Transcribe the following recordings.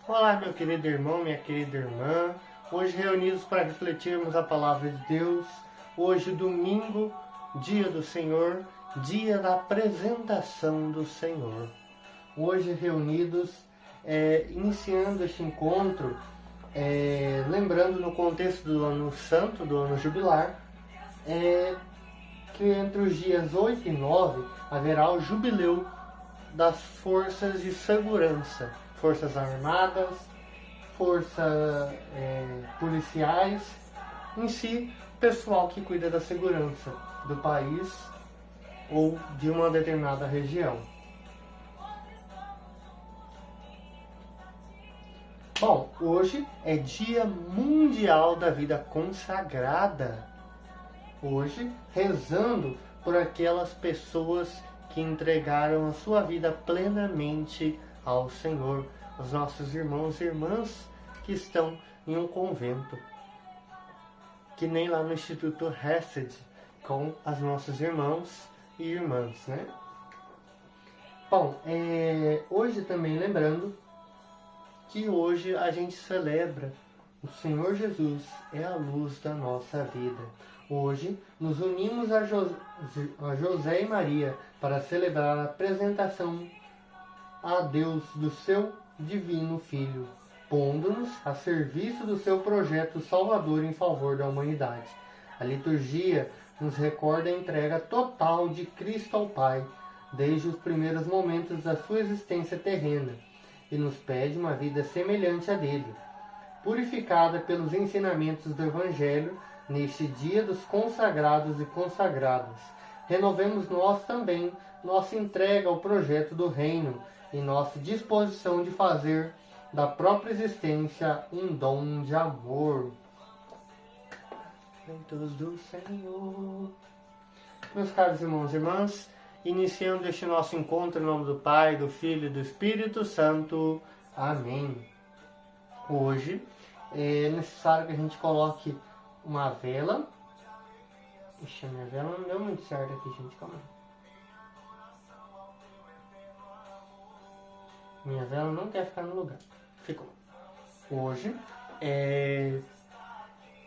Olá, meu querido irmão, minha querida irmã. Hoje reunidos para refletirmos a palavra de Deus. Hoje, domingo, dia do Senhor, dia da apresentação do Senhor. Hoje reunidos, iniciando este encontro, lembrando no contexto do ano santo, do ano jubilar, que entre os dias 8 e 9 haverá o jubileu das forças de segurança, forças armadas, forças policiais, em si, pessoal que cuida da segurança do país ou de uma determinada região. Bom, hoje é Dia Mundial da Vida Consagrada. Hoje, rezando por aquelas pessoas que entregaram a sua vida plenamente ao Senhor, os nossos irmãos e irmãs que estão em um convento, que nem lá no Instituto Hesed, com os nossos irmãos e irmãs, né? Bom, hoje também lembrando que hoje a gente celebra o Senhor Jesus, é a luz da nossa vida. Hoje nos unimos a José e Maria para celebrar a apresentação a Deus do seu divino Filho, pondo-nos a serviço do seu projeto salvador em favor da humanidade. A liturgia nos recorda a entrega total de Cristo ao Pai, desde os primeiros momentos da sua existência terrena, e nos pede uma vida semelhante à dele, purificada pelos ensinamentos do Evangelho. Neste dia dos consagrados e consagradas, renovemos nós também nossa entrega ao projeto do Reino e nossa disposição de fazer da própria existência um dom de amor. Feitos do Senhor. Meus caros irmãos e irmãs, iniciando este nosso encontro em nome do Pai, do Filho e do Espírito Santo. Amém. Hoje é necessário que a gente coloque uma vela. Ixi, a minha vela não deu muito certo aqui, gente. Calma aí. Minha vela não quer ficar no lugar. Ficou. Hoje,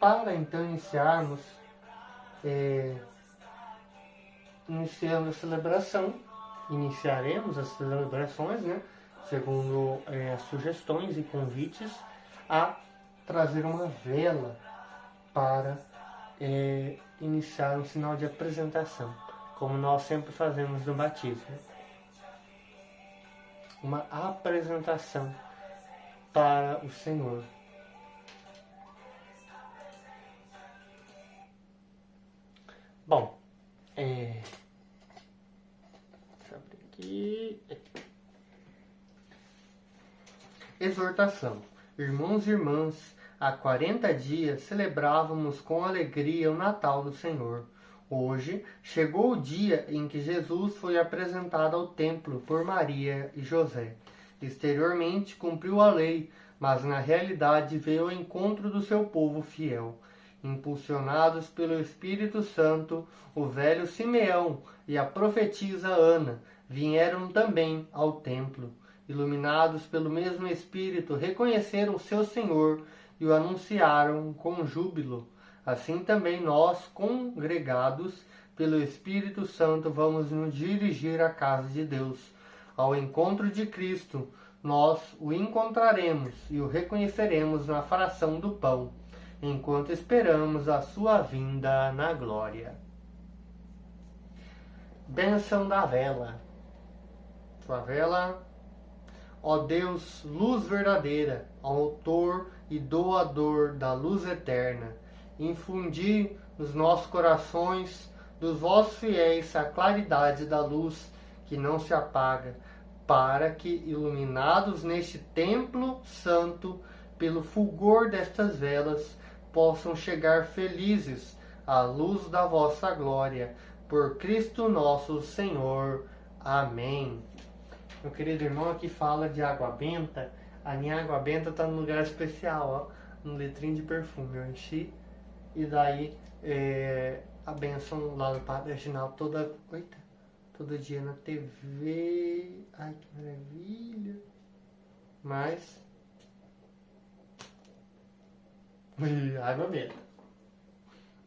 para então iniciarmos, iniciando a celebração, iniciaremos as celebrações, né? Segundo as sugestões e convites, a trazer uma vela para iniciar um sinal de apresentação, como nós sempre fazemos no batismo. Uma apresentação para o Senhor. Bom, deixa eu abrir aqui. Exortação. Irmãos e irmãs, há 40 dias celebrávamos com alegria o Natal do Senhor. Hoje chegou o dia em que Jesus foi apresentado ao templo por Maria e José. Exteriormente cumpriu a lei, mas na realidade veio ao encontro do seu povo fiel. Impulsionados pelo Espírito Santo, o velho Simeão e a profetisa Ana vieram também ao templo. Iluminados pelo mesmo Espírito, reconheceram seu Senhor e o anunciaram com júbilo. Assim também nós, congregados pelo Espírito Santo, vamos nos dirigir à casa de Deus. Ao encontro de Cristo, nós o encontraremos e o reconheceremos na fração do pão, enquanto esperamos a sua vinda na glória. Bênção da vela. Sua vela. Ó Deus, luz verdadeira, autor e doador da luz eterna, infundi nos nossos corações dos vossos fiéis a claridade da luz que não se apaga, para que, iluminados neste templo santo, pelo fulgor destas velas, possam chegar felizes à luz da vossa glória. Por Cristo nosso Senhor. Amém. Meu querido irmão, aqui fala de água benta. A minha água benta está num lugar especial, ó, no letrinho de perfume. Eu enchi e daí a bênção lá do Padre Reginaldo todo dia na TV. Ai, que maravilha! Mas Água benta.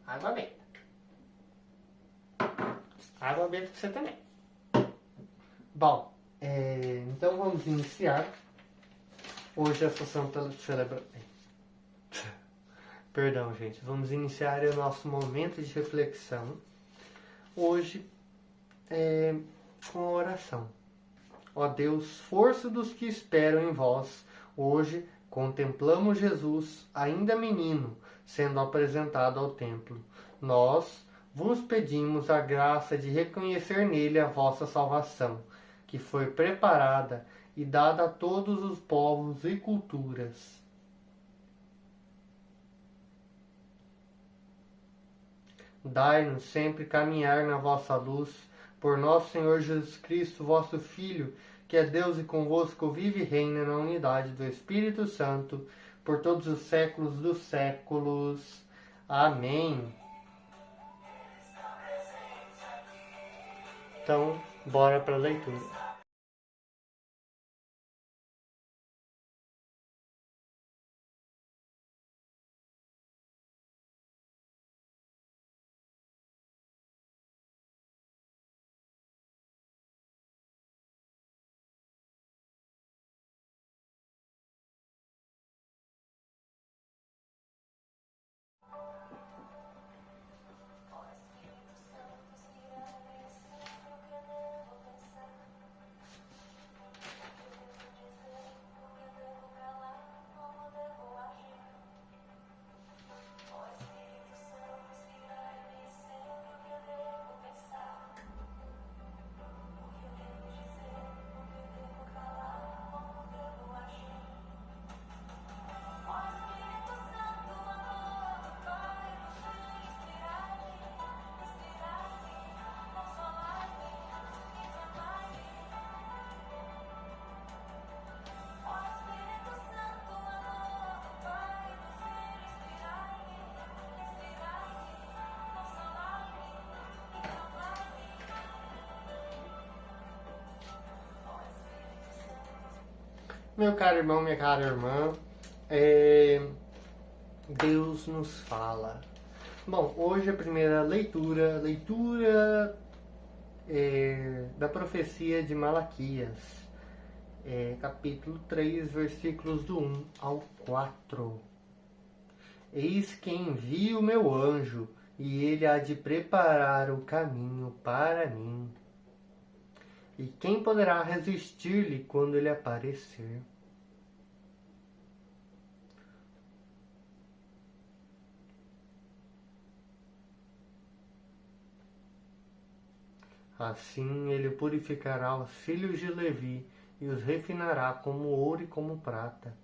Água benta. Água benta pra você também. Bom, então vamos iniciar. Hoje a Santa celebra... Perdão, gente. Vamos iniciar o nosso momento de reflexão. Hoje, com a oração. Ó Deus, força dos que esperam em vós, hoje contemplamos Jesus, ainda menino, sendo apresentado ao templo. Nós vos pedimos a graça de reconhecer nele a vossa salvação, que foi preparada e dada a todos os povos e culturas. Dai-nos sempre caminhar na vossa luz, por nosso Senhor Jesus Cristo, vosso Filho, que é Deus e convosco vive e reina na unidade do Espírito Santo, por todos os séculos dos séculos. Amém. Então, bora para a leitura. Meu caro irmão, minha cara irmã, Deus nos fala. Bom, hoje a primeira leitura da profecia de Malaquias, capítulo 3, versículos do 1 ao 4. Eis que envio o meu anjo, e ele há de preparar o caminho para mim. E quem poderá resistir-lhe quando ele aparecer? Assim ele purificará os filhos de Levi e os refinará como ouro e como prata.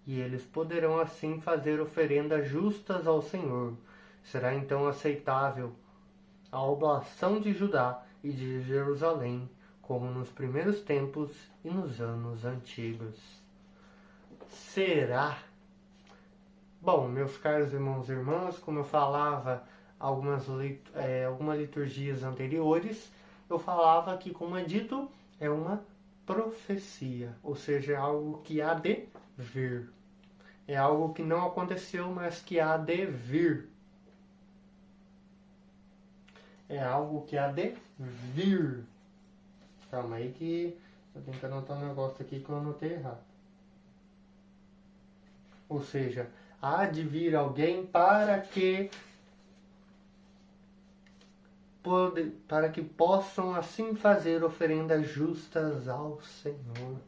E eles poderão assim fazer oferendas justas ao Senhor. Será então aceitável a oblação de Judá e de Jerusalém, como nos primeiros tempos e nos anos antigos. Será? Bom, meus caros irmãos e irmãs, como eu falava algumas liturgias anteriores, eu falava que, como é dito, é uma profecia, ou seja, é algo que há de vir. É algo que não aconteceu, mas que há de vir. É algo que há de vir. Calma aí que eu tenho que anotar um negócio aqui que eu anotei errado. Ou seja, há de vir alguém para que possam assim fazer oferendas justas ao Senhor.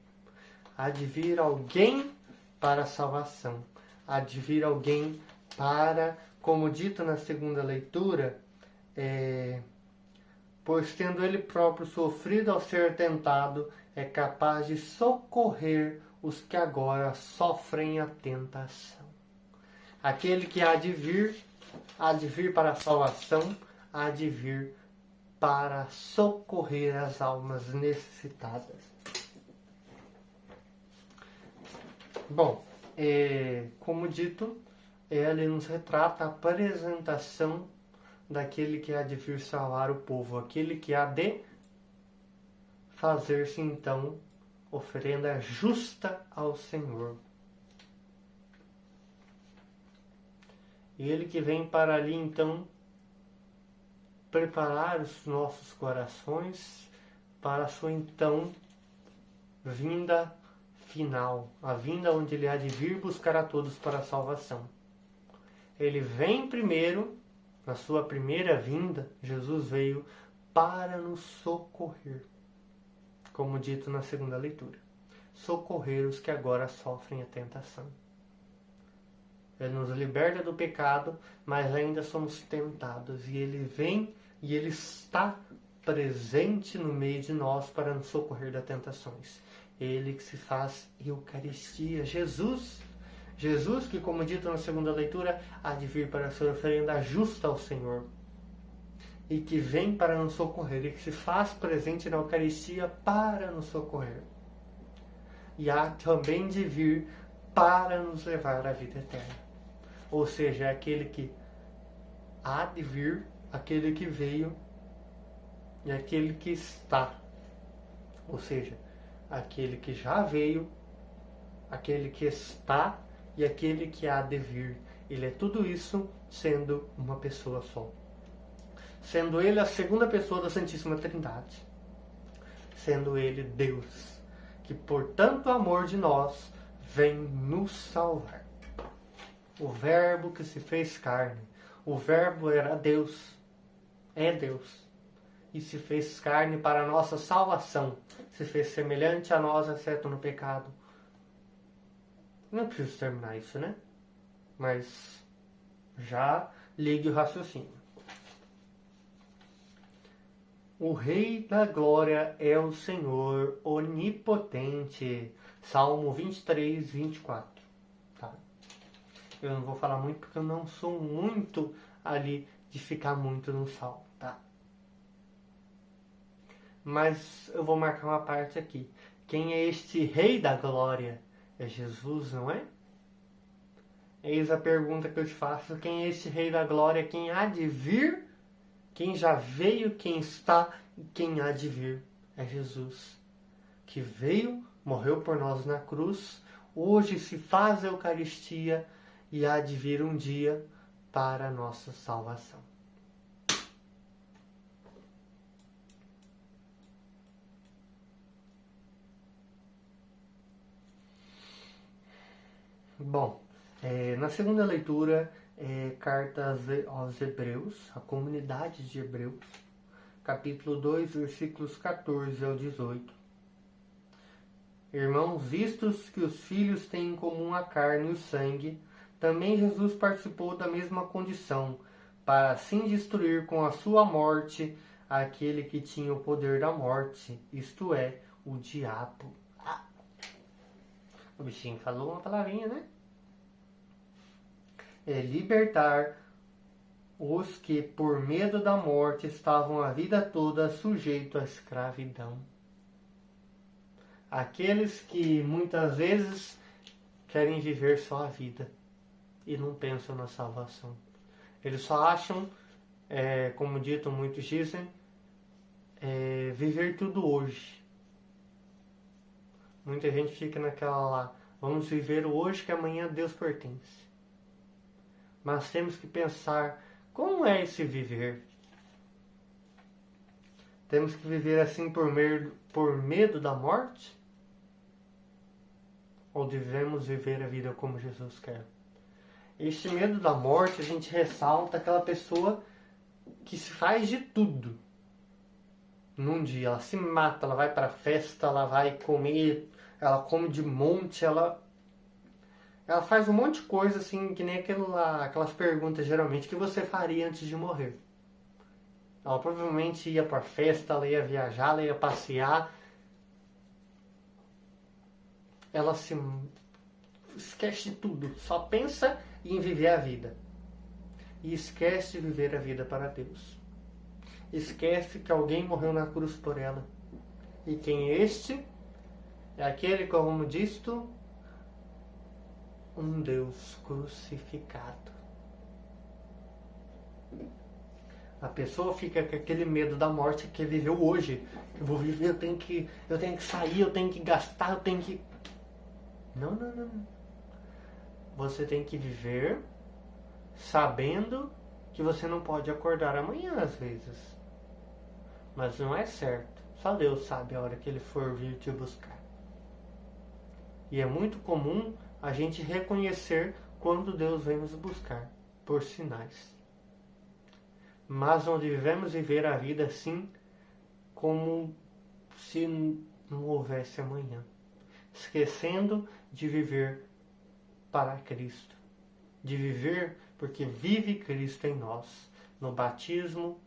Há de vir alguém para a salvação. Há de vir alguém para, como dito na segunda leitura, pois tendo ele próprio sofrido ao ser tentado, é capaz de socorrer os que agora sofrem a tentação. Aquele que há de vir para a salvação, há de vir para socorrer as almas necessitadas. Bom, como dito, ele nos retrata a apresentação daquele que há de vir salvar o povo, aquele que há de fazer-se então oferenda justa ao Senhor. E Ele que vem para ali então preparar os nossos corações para a sua então vinda final, a vinda onde Ele há de vir buscar a todos para a salvação. Ele vem primeiro, na sua primeira vinda, Jesus veio para nos socorrer, como dito na segunda leitura. Socorrer os que agora sofrem a tentação. Ele nos liberta do pecado, mas ainda somos tentados. E Ele vem e Ele está presente no meio de nós para nos socorrer das tentações. Ele que se faz Eucaristia. Jesus que, como dito na segunda leitura, há de vir para ser oferenda justa ao Senhor. E que vem para nos socorrer. E que se faz presente na Eucaristia para nos socorrer. E há também de vir para nos levar à vida eterna. Ou seja, é aquele que há de vir, aquele que veio e aquele que está. Ou seja, aquele que já veio, aquele que está e aquele que há de vir. Ele é tudo isso sendo uma pessoa só. Sendo Ele a segunda pessoa da Santíssima Trindade. Sendo Ele Deus, que por tanto amor de nós vem nos salvar. O Verbo que se fez carne. O Verbo era Deus. É Deus. E se fez carne para a nossa salvação. Se fez semelhante a nós, exceto no pecado. Não preciso terminar isso, né? Mas já ligue o raciocínio. O Rei da Glória é o Senhor onipotente. Salmo 23, 24. Tá? Eu não vou falar muito porque eu não sou muito ali de ficar muito no salmo, tá? Mas eu vou marcar uma parte aqui. Quem é este Rei da Glória? É Jesus, não é? Eis a pergunta que eu te faço. Quem é este Rei da Glória? Quem há de vir? Quem já veio, quem está e quem há de vir? É Jesus. Que veio, morreu por nós na cruz, hoje se faz a Eucaristia e há de vir um dia para a nossa salvação. Bom, na segunda leitura, carta aos Hebreus, a comunidade de Hebreus, capítulo 2, versículos 14 ao 18. Irmãos, vistos que os filhos têm em comum a carne e o sangue, também Jesus participou da mesma condição, para assim destruir com a sua morte aquele que tinha o poder da morte, isto é, o diabo. O bichinho falou uma palavrinha, né? É libertar os que, por medo da morte, estavam a vida toda sujeitos à escravidão. Aqueles que muitas vezes querem viver só a vida e não pensam na salvação. Eles só acham, como dito, muitos dizem, viver tudo hoje. Muita gente fica naquela lá, vamos viver o hoje que amanhã Deus pertence. Mas temos que pensar, como é esse viver? Temos que viver assim por medo da morte? Ou devemos viver a vida como Jesus quer? Este medo da morte, a gente ressalta aquela pessoa que se faz de tudo. Num dia, ela se mata, ela vai para festa, ela vai comer, ela come de monte, ela faz um monte de coisa assim, que nem aquelas perguntas geralmente que você faria antes de morrer. Ela provavelmente ia para festa, ela ia viajar, ela ia passear. Ela se esquece de tudo, só pensa em viver a vida. E esquece de viver a vida para Deus. Esquece que alguém morreu na cruz por ela. E quem é este? É aquele, como disse, um Deus crucificado. A pessoa fica com aquele medo da morte que viveu hoje. Eu vou viver, eu tenho que sair, eu tenho que gastar, eu tenho que... Não. Você tem que viver sabendo que você não pode acordar amanhã às vezes. Mas não é certo. Só Deus sabe a hora que Ele for vir te buscar. E é muito comum a gente reconhecer quando Deus vem nos buscar, por sinais. Mas não devemos viver a vida assim, como se não houvesse amanhã, esquecendo de viver para Cristo, de viver porque vive Cristo em nós, no batismo,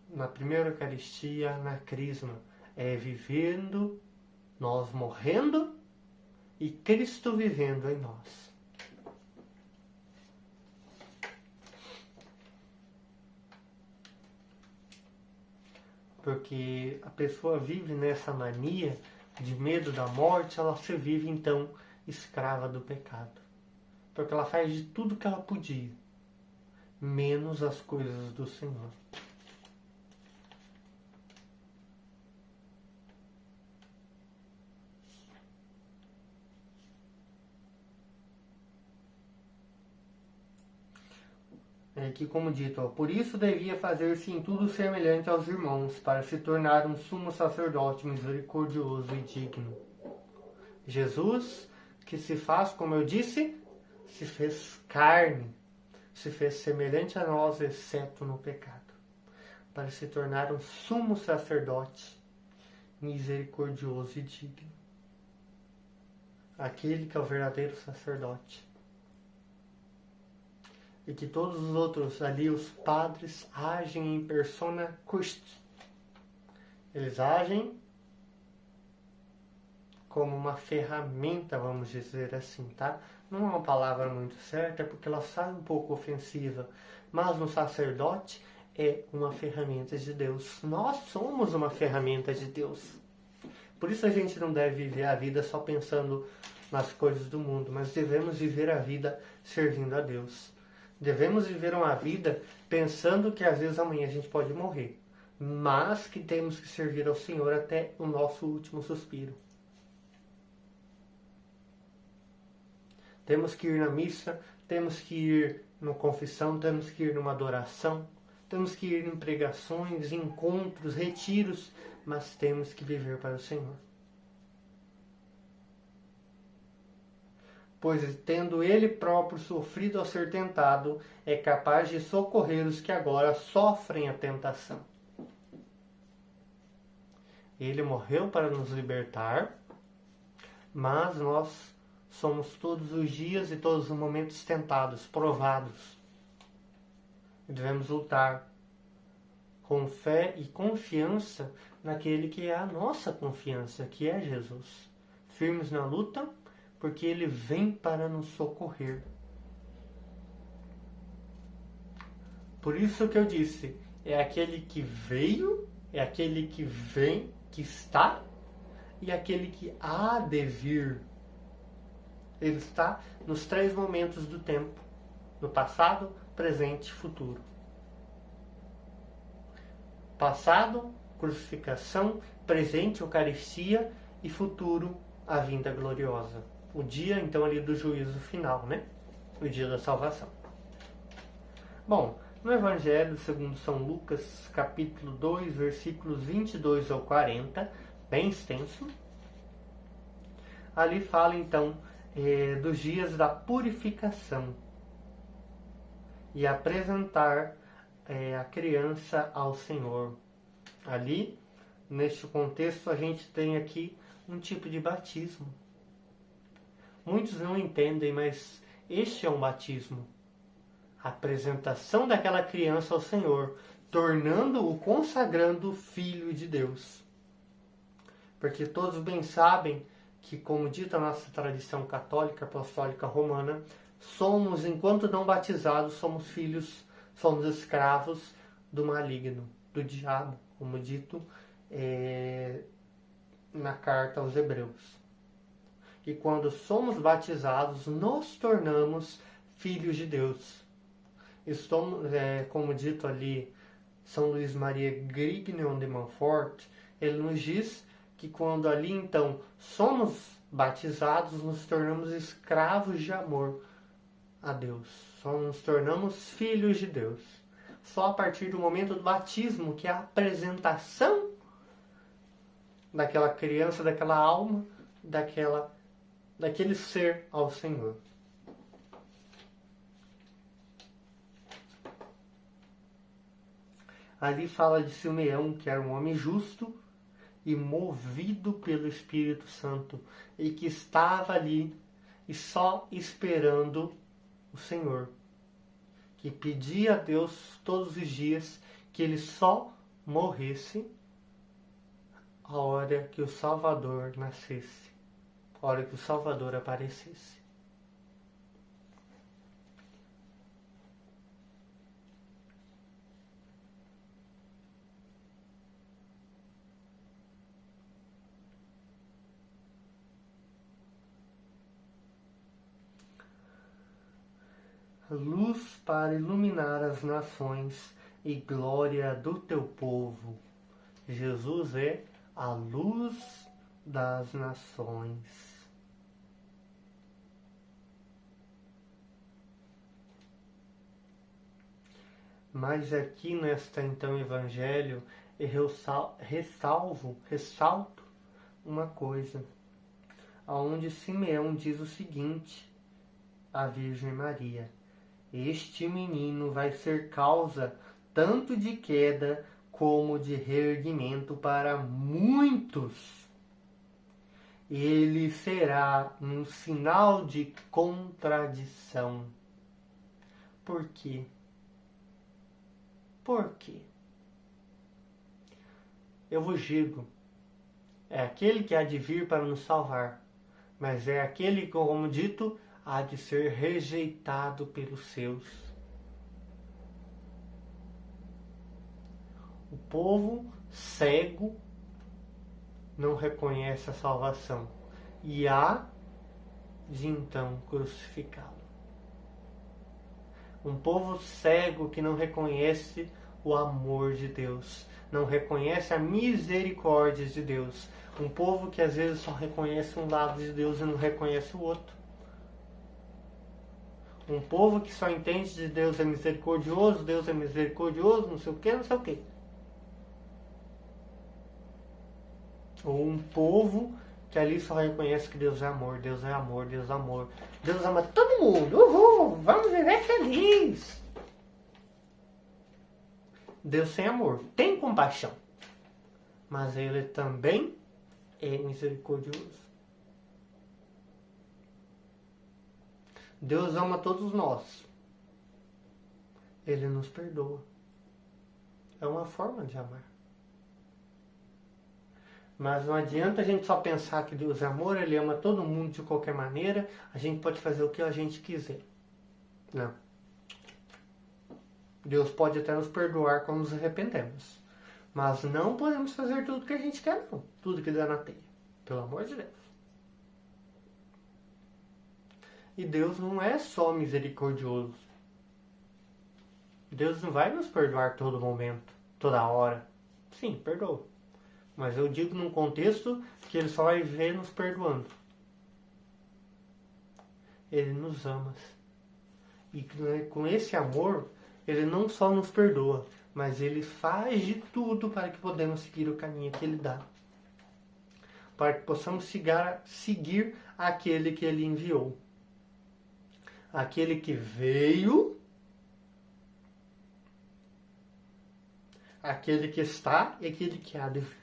na primeira Eucaristia, na Crisma, é vivendo, nós morrendo e Cristo vivendo em nós. Porque a pessoa vive nessa mania de medo da morte, ela se vive então escrava do pecado. Porque ela faz de tudo que ela podia, menos as coisas do Senhor. Que, como dito, por isso devia fazer-se em tudo semelhante aos irmãos, para se tornar um sumo sacerdote misericordioso e digno. Jesus, que se faz, como eu disse, se fez carne, se fez semelhante a nós, exceto no pecado, para se tornar um sumo sacerdote misericordioso e digno. Aquele que é o verdadeiro sacerdote. E que todos os outros ali, os padres, agem em persona Christi. Eles agem como uma ferramenta, vamos dizer assim, tá? Não é uma palavra muito certa, porque ela sai um pouco ofensiva. Mas um sacerdote é uma ferramenta de Deus. Nós somos uma ferramenta de Deus. Por isso a gente não deve viver a vida só pensando nas coisas do mundo, mas devemos viver a vida servindo a Deus. Devemos viver uma vida pensando que às vezes amanhã a gente pode morrer, mas que temos que servir ao Senhor até o nosso último suspiro. Temos que ir na missa, temos que ir na confissão, temos que ir numa adoração, temos que ir em pregações, encontros, retiros, mas temos que viver para o Senhor. Pois tendo ele próprio sofrido ao ser tentado, é capaz de socorrer os que agora sofrem a tentação. Ele morreu para nos libertar, mas nós somos todos os dias e todos os momentos tentados, provados. E devemos lutar com fé e confiança naquele que é a nossa confiança, que é Jesus. Firmes na luta, porque Ele vem para nos socorrer. Por isso que eu disse, é aquele que veio, é aquele que vem, que está, e aquele que há de vir. Ele está nos 3 momentos do tempo, no passado, presente e futuro. Passado, crucificação, presente, Eucaristia e futuro, a vinda gloriosa. O dia, então, ali do juízo final, né? O dia da salvação. Bom, no Evangelho segundo São Lucas, capítulo 2, versículos 22 ao 40, bem extenso, ali fala, então, dos dias da purificação e apresentar a criança ao Senhor. Ali, neste contexto, a gente tem aqui um tipo de batismo. Muitos não entendem, mas este é um batismo. A apresentação daquela criança ao Senhor, tornando-o, consagrando filho de Deus. Porque todos bem sabem que, como dita a nossa tradição católica, apostólica romana, somos, enquanto não batizados, somos filhos, somos escravos do maligno, do diabo, como dito na carta aos Hebreus. E quando somos batizados, nos tornamos filhos de Deus. Estamos, como dito ali, São Luís Maria Grignion de Montfort, ele nos diz que quando ali então somos batizados, nos tornamos escravos de amor. a Deus, só nos tornamos filhos de Deus. Só a partir do momento do batismo, que é a apresentação daquela criança, daquela alma, daquele ser ao Senhor. Ali fala de Simeão, que era um homem justo e movido pelo Espírito Santo, e que estava ali e só esperando o Senhor, que pedia a Deus todos os dias que ele só morresse a hora que o Salvador nascesse, a hora que o Salvador aparecesse. Luz para iluminar as nações e glória do teu povo. Jesus é a luz das nações. Mas aqui nesta então evangelho eu ressalto uma coisa, aonde Simeão diz o seguinte à Virgem Maria: este menino vai ser causa tanto de queda como de reerguimento para muitos. Ele será um sinal de contradição. Por quê? Por quê? Eu vos digo, é aquele que há de vir para nos salvar, mas é aquele que, como dito, há de ser rejeitado pelos seus. O povo cego não reconhece a salvação e há de então crucificá-lo. Um povo cego que não reconhece o amor de Deus, não reconhece a misericórdia de Deus. Um povo que às vezes só reconhece um lado de Deus e não reconhece o outro. Um povo que só entende de Deus é misericordioso, não sei o que, não sei o que. Ou um povo que ali só reconhece que Deus é amor, Deus é amor, Deus é amor. Deus ama todo mundo, uhul, vamos viver feliz. Deus sem amor, tem compaixão, mas Ele também é misericordioso. Deus ama todos nós. Ele nos perdoa. É uma forma de amar. Mas não adianta a gente só pensar que Deus é amor, Ele ama todo mundo de qualquer maneira, a gente pode fazer o que a gente quiser. Não. Deus pode até nos perdoar quando nos arrependemos. Mas não podemos fazer tudo que a gente quer, não. Tudo que dá na telha. Pelo amor de Deus. E Deus não é só misericordioso. Deus não vai nos perdoar todo momento, toda hora. Sim, perdoa. Mas eu digo num contexto que Ele só vai ver nos perdoando. Ele nos ama. E com esse amor, Ele não só nos perdoa, mas Ele faz de tudo para que podemos seguir o caminho que Ele dá. Para que possamos seguir aquele que Ele enviou. Aquele que veio, aquele que está e aquele que há de vir.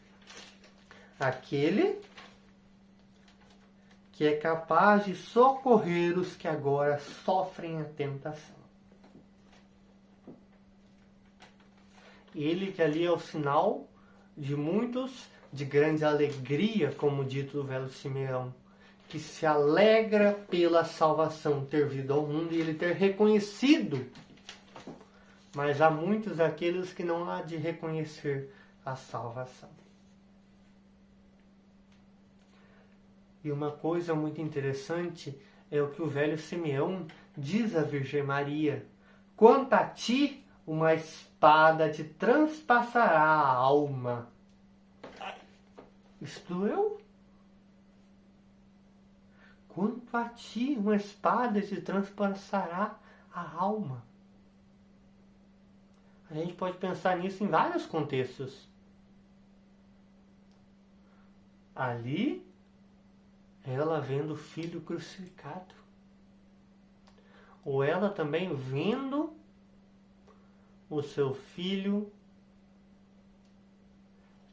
Aquele que é capaz de socorrer os que agora sofrem a tentação. Ele que ali é o sinal de muitos, de grande alegria, como dito do velho Simeão, que se alegra pela salvação ter vindo ao mundo e ele ter reconhecido. Mas há muitos aqueles que não há de reconhecer a salvação. E uma coisa muito interessante é o que o velho Simeão diz à Virgem Maria: quanto a ti, uma espada te transpassará a alma. Isto doeu? quanto a ti uma espada te transpassará a alma. A gente pode pensar nisso em vários contextos. Ali, ela vendo o filho crucificado. Ou ela também vendo o seu filho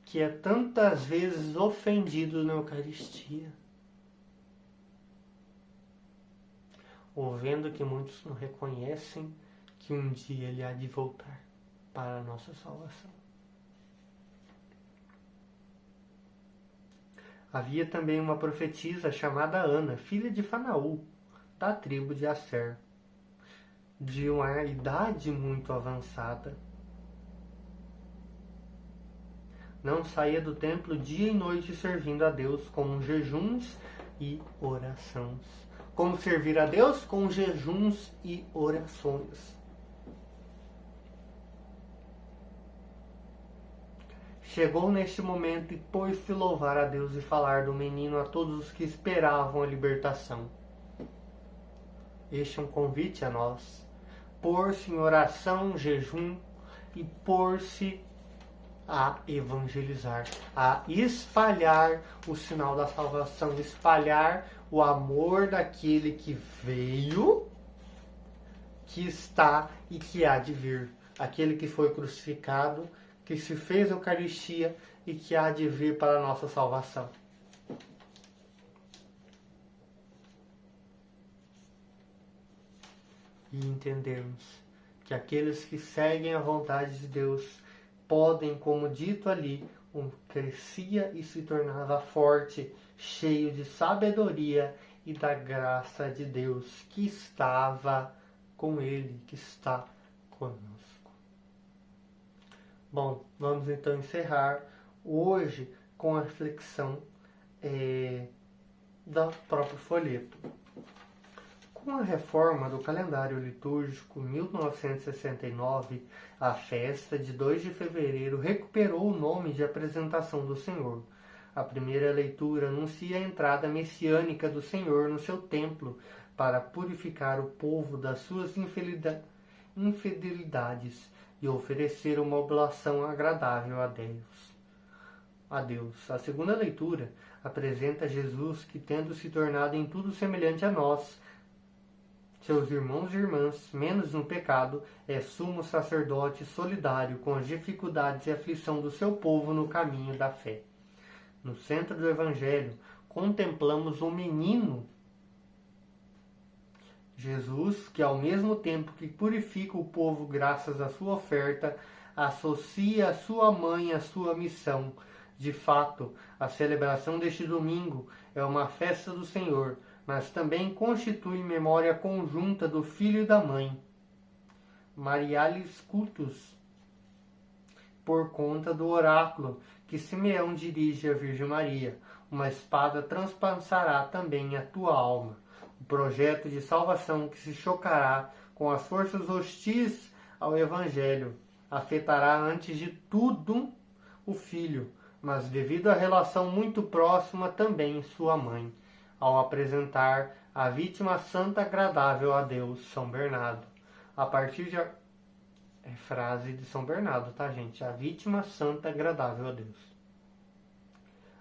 que é tantas vezes ofendido na Eucaristia. Ou vendo que muitos não reconhecem que um dia ele há de voltar para a nossa salvação. Havia também uma profetisa chamada Ana, filha de Fanaú, da tribo de Asser, de uma idade muito avançada. Não saía do templo dia e noite servindo a Deus com jejuns e orações. Como servir a Deus? Com jejuns e orações. Chegou neste momento e pôs-se louvar a Deus e falar do menino a todos os que esperavam a libertação. Este é um convite a nós. Pôr-se em oração, jejum e pôr-se a evangelizar, a espalhar o sinal da salvação, espalhar o amor daquele que veio, que está e que há de vir. Aquele que foi crucificado, que se fez Eucaristia e que há de vir para a nossa salvação. E entendermos que aqueles que seguem a vontade de Deus podem, como dito ali, crescia e se tornava forte, cheio de sabedoria e da graça de Deus que estava com ele, que está conosco. Bom, vamos então encerrar hoje com a reflexão do próprio folheto. Com a reforma do calendário litúrgico em 1969, a festa de 2 de fevereiro recuperou o nome de apresentação do Senhor. A primeira leitura anuncia a entrada messiânica do Senhor no seu templo para purificar o povo das suas infidelidades e oferecer uma oblação agradável a Deus. A segunda leitura apresenta Jesus que, tendo se tornado em tudo semelhante a nós, seus irmãos e irmãs, menos no pecado, é sumo sacerdote solidário com as dificuldades e aflição do seu povo no caminho da fé. No centro do Evangelho, contemplamos um menino, Jesus, que ao mesmo tempo que purifica o povo graças à sua oferta, associa a sua mãe à sua missão. De fato, a celebração deste domingo é uma festa do Senhor, mas também constitui memória conjunta do filho e da mãe. Marialis cultus, por conta do oráculo que Simeão dirige à Virgem Maria, uma espada transpassará também a tua alma. O projeto de salvação que se chocará com as forças hostis ao Evangelho afetará antes de tudo o filho, mas devido à relação muito próxima também sua mãe, ao apresentar a vítima santa agradável a Deus, São Bernardo. A partir de... É frase de São Bernardo, tá, gente? A vítima santa agradável a Deus.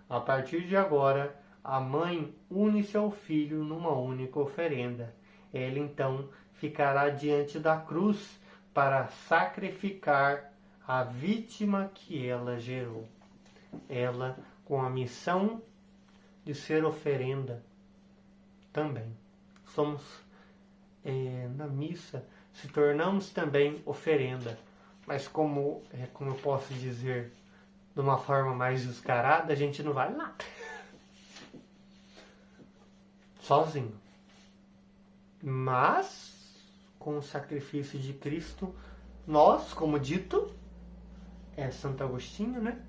A partir de agora, a mãe une-se ao filho numa única oferenda. Ela, então, ficará diante da cruz para sacrificar a vítima que ela gerou. Ela, com a missão de ser oferenda também. Somos, na missa, se tornamos também oferenda. Mas como eu posso dizer, de uma forma mais descarada, a gente não vale nada. Sozinho. Mas, com o sacrifício de Cristo, nós, como dito, é Santo Agostinho, né?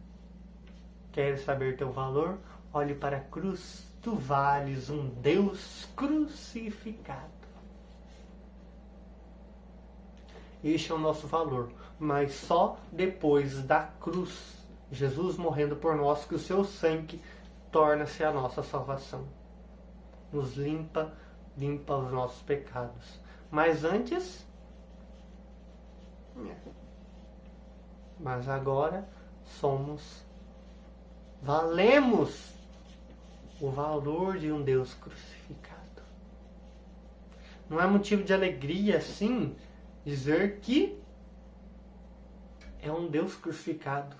Queres saber teu valor? Olhe para a cruz. Tu vales um Deus crucificado. Este é o nosso valor. Mas só depois da cruz, Jesus morrendo por nós, que o seu sangue torna-se a nossa salvação. nos limpa os nossos pecados. Mas antes, mas agora valemos o valor de um Deus crucificado. Não é motivo de alegria, sim, dizer que é um Deus crucificado,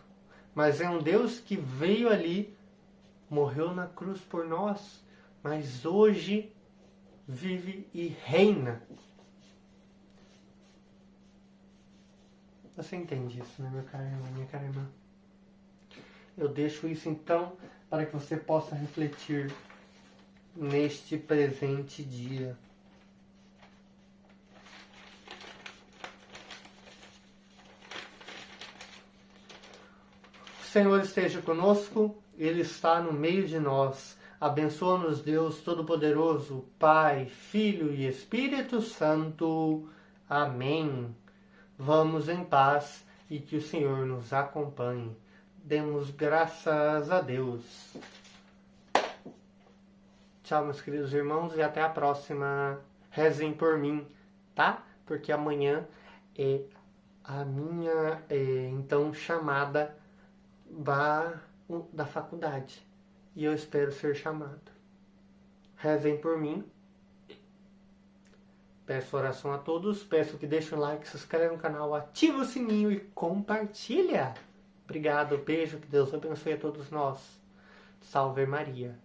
mas é um Deus que veio ali, morreu na cruz por nós, mas hoje vive e reina. Você entende isso, né, meu caro irmão, minha cara irmã? Eu deixo isso então para que você possa refletir neste presente dia. O Senhor esteja conosco, Ele está no meio de nós. Abençoa-nos, Deus Todo-Poderoso, Pai, Filho e Espírito Santo. Amém. Vamos em paz e que o Senhor nos acompanhe. Demos graças a Deus. Tchau, meus queridos irmãos, e até a próxima. Rezem por mim, tá? Porque amanhã é a minha então chamada da faculdade. E eu espero ser chamado. Rezem por mim. Peço oração a todos. Peço que deixem o like, se inscreva no canal, ative o sininho e compartilha. Obrigado, beijo, que Deus abençoe a todos nós. Salve Maria.